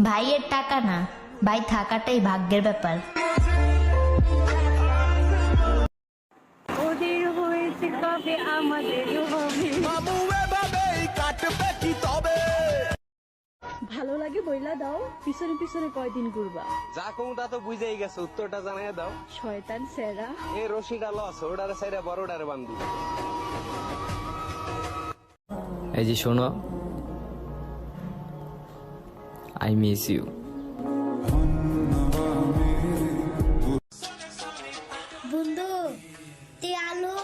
ভাইয়ের টাকা না, ভাই থাকাটাই ভাগ্যের ব্যাপার। ওদের হয়েছে কবে আমাদের হবে। ভালো লাগে বইলা দাও, পিছনে পিছনে কয়দিন ঘুরবা? যা কমু তা তো বুঝেই গেছে, উত্তরটা জানাই দাও। শয়তান সেরা। এ রশিটা লস, ওটারে সাইডে বড়টারে বান্ধি। এই যে শোনো, আই মিস ইউ। বন্ধু, তুই আলু,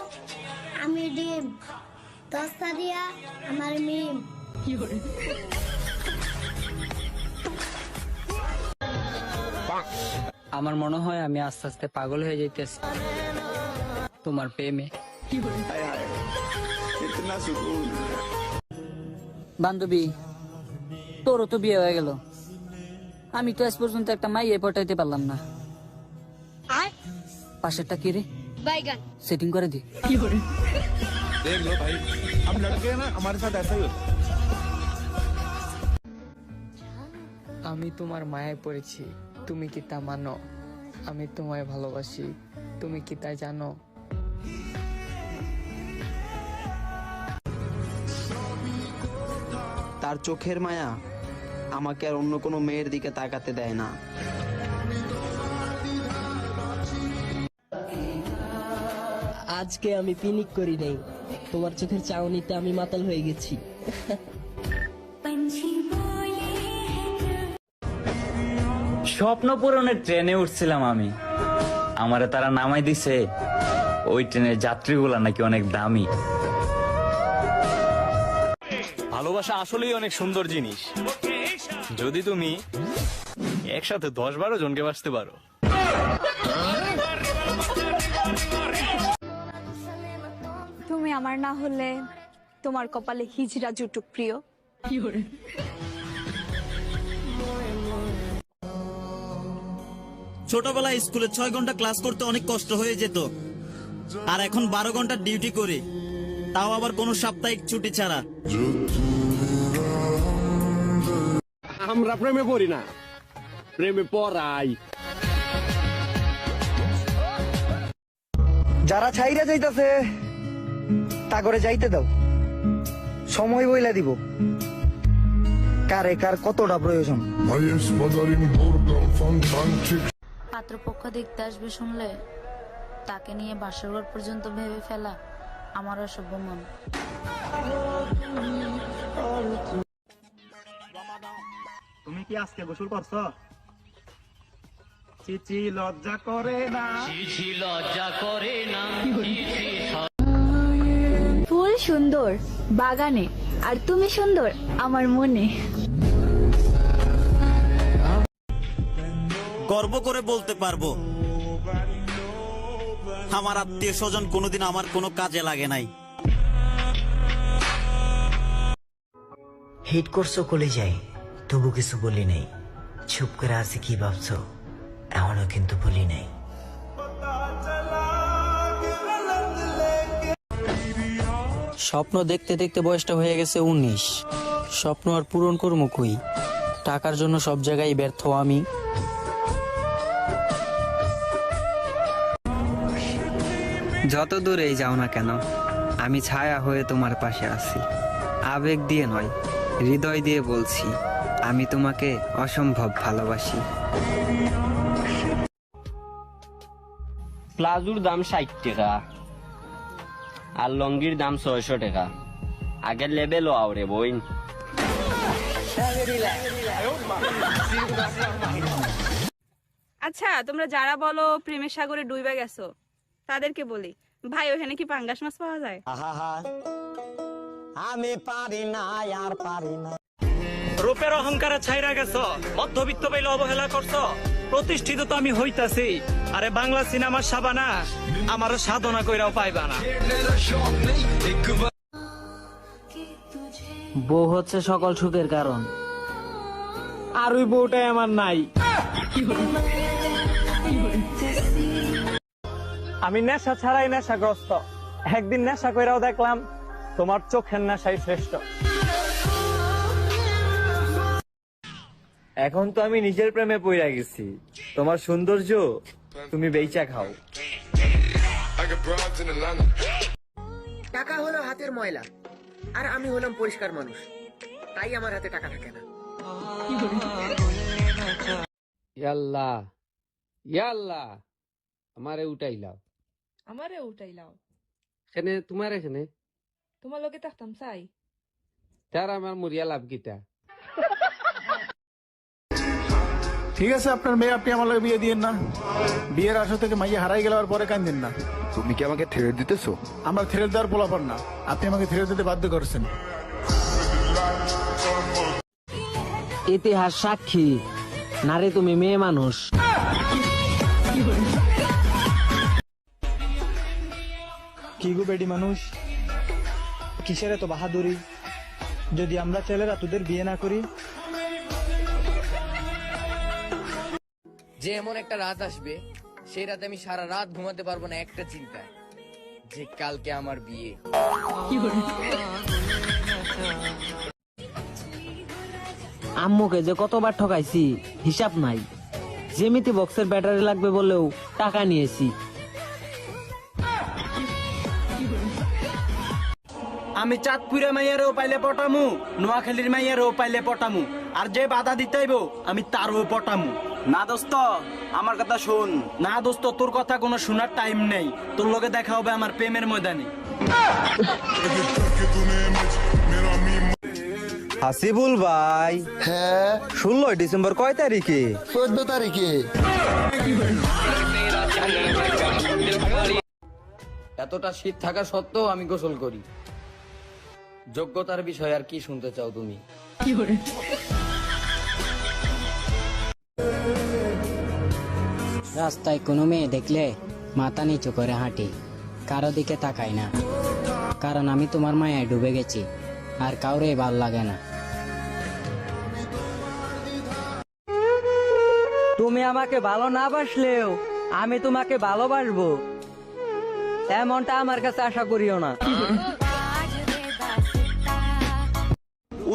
আমি ডিম, দস্তা দিয়া আমার মিম। আমার মনে হয় আমি আস্তে আস্তে পাগল হয়ে যাইতেছি তোমার প্রেমে। বান্ধবী, তোরও তো বিয়ে হয়ে গেল, আমি তো আজ পর্যন্ত একটা মাইয়ে পটাইতে পারলাম না। পাশেরটা কি রে? বাইগান। সেটিং করে দি। আমি তোমার মায়ায় পড়েছি, তুমি কি তা মানো? আমি তোমায় ভালোবাসি, তুমি কি তা জানো? তার চোখের মায়া আমাকে আর অন্য কোনো মেয়ের দিকে তাকাতে দেয় না। আজকে আমি পিনিক করি নাই, তোমার চোখের চাউনিতে আমি মাতাল হয়ে গেছি। স্বপ্ন পূরণের ট্রেনে উঠছিলাম আমি, আমারে তারা নামাই দিছে। ওই ট্রেনের যাত্রীগুলা নাকি অনেক দামি। ভালোবাসা আসলেই অনেক সুন্দর জিনিস, যদি তুমি একসাথে 10-12 জনকে বাঁচতে পারো। তুমি আমার না হলে তোমার কপালে হিজড়া জুটুক প্রিয়। ছোটবেলায় স্কুলে 6 ঘন্টা ক্লাস করতে অনেক কষ্ট হয়ে যেত, আর এখন 12 ঘন্টা ডিউটি করি, তাও আবার কোনো সাপ্তাহিক ছুটি ছাড়া। আমরা প্রেমে পড়ি না, প্রেমে পড়াই। যারা ছাইরা যাইতাছে তা করে যাইতে দাও, সময় বইলা দিব কারে কার কতটা প্রয়োজন। পাত্রপক্ষ দেখতে আসবে শুনলে তাকে নিয়ে বাসরঘর পর্যন্ত ভেবে ফেলা আমার অসভ্য মন। তুমি কি আজকে গোসল করছো? চিচি লজ্জা করে না, চিচি লজ্জা করে না। ফুল সুন্দর বাগানে, আর তুমি সুন্দর আমার মনে। গর্ব করে বলতে পারবো আমার আত্মীয় স্বজন কোনোদিন আমার কোনো কাজে লাগে নাই। হিট করছো কলেজায়, তবু কিছু বলি নাই। চুপ করে আছি কি ভাবছো, এমনও কিন্তু বলি নাই। স্বপ্ন দেখতে দেখতে বয়সটা হয়ে গেছে 19। স্বপ্ন আর পূরণ করবো কই? টাকার জন্য সব জায়গায় ব্যর্থ আমি। যত দূরেই যাও না কেন, আমি ছায়া হয়ে তোমার পাশে আছি। আবেগ দিয়ে নয়, হৃদয় দিয়ে বলছি, আমি তোমাকে অসম্ভব ভালোবাসি। প্লাজোর দাম 60 টাকা আর লঙ্গির দাম 600 টাকা। আগের লেভেল আওরে বইন। আচ্ছা, তোমরা যারা বলো প্রেমের সাগরে ডুইবা গেছো, তাদেরকে বলি, ভাই ওখানে কি পাঙ্গাস মাছ পাওয়া যায়? আমি পারি না আর পারি না। রূপের অহংকারে ছাইরা গেছো, মধ্যবিত্ত পাইলে অবহেলা করছো। প্রতিষ্ঠিত তো আমি হইতাছি, আরে বাংলা সিনেমার সাবানা আমারও সাধনা কইরাও পাইবা না। বউ হচ্ছে সকল সুখের কারণ, আর ওই বউটাই আমার নাই। আমি নেশা ছাড়াই নেশাগ্রস্ত, একদিন নেশা কইরাও দেখলাম তোমার চোখের নেশাই শ্রেষ্ঠ। এখন তো আমি নিজের প্রেমে পইরা গেছি, তোমার সৌন্দর্য তুমি বেচা খাও। টাকা হলো হাতের ময়লা, আর আমি হলাম পরিষ্কার মানুষ, তাই আমার হাতে টাকা থাকে না। ইয়াল্লা ইয়াল্লা আমারে উঠাইলাও, আমারে উঠাইলাও, সেনে তোমারে সেনে তোমার লোকে থাকতাম চাই। তার আমার মরিয়া লাভ গীতা। ঠিক আছে, আপনার মেয়ে আপনি আমার লগে বিয়ে দিয়েন না। বিয়ের আসর থেকে মাইয়া হারাই গেলার পরে কান্দেন না। তুমি কি আমাকে ছেড়ে দিতেছো? আমরা ছেড়ে দেওয়ার পোলাপার না, আপনি আমাকে ছেড়ে দিতে বাধ্য করছেন। ইতিহাস সাক্ষী, নারী তুমি মেয়ে মানুষ। কি গো বেডি মানুষ, কিসের এত বাহাদুরি? যদি আমরা ছেলেরা তোদের বিয়ে না করি? যে এমন একটা রাত আসবে, সেই রাতে আমি সারা রাত ঘুমাতে পারবো না একটা চিন্তায়, যে কালকে আমার বিয়ে। আম্মুকে যে কতবার ঠকাইছি হিসাব নাই। যেমিতি বক্সের ব্যাটারি লাগবে বলেও টাকা নিয়েছি। আমি চাঁদপুরে মাইয়ারও পাইলে পটামু, নোয়াখালীর মাইয়ারও পাইলে পটামু, আর যে বাধা দিতেইব আমি তারও পটামু। না দোস্ত, আমার কথা শুন। না দোস্ত, তোর কথা কোনো শোনার টাইম নেই। তোর লগে দেখা হবে আমার প্রেমের ময়দানে। হাসিবুল ভাই, হ্যাঁ 16 ডিসেম্বর কয় তারিখে? 14 তারিখে। এতটা শীত থাকা সত্ত্বেও আমি গোসল করি। যোগ্যতার বিষয় আর কি শুনতে চাও তুমি? রাস্তায় কোনো মেয়ে দেখলে মাথা নিচু করে হাঁটি, কারো দিকে তাকাই না, কারণ আমি তোমার মায়ায় ডুবে গেছি, আর কাউরে ভাল লাগে না। তুমি আমাকে ভালো না বাসলেও আমি তোমাকে ভালোবাসবো, এমনটা আমার কাছে আশা করিও না।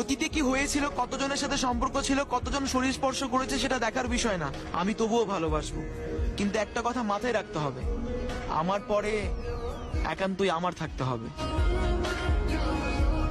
অতীতে কি হয়েছিল, কতজনের সাথে সম্পর্ক ছিল, কতজন শরীর স্পর্শ করেছে সেটা দেখার বিষয় না, আমি তবুও ভালোবাসবো। কিন্তু একটা কথা মাথায় রাখতে হবে, আমার পরে একান্তই আমার থাকতে হবে।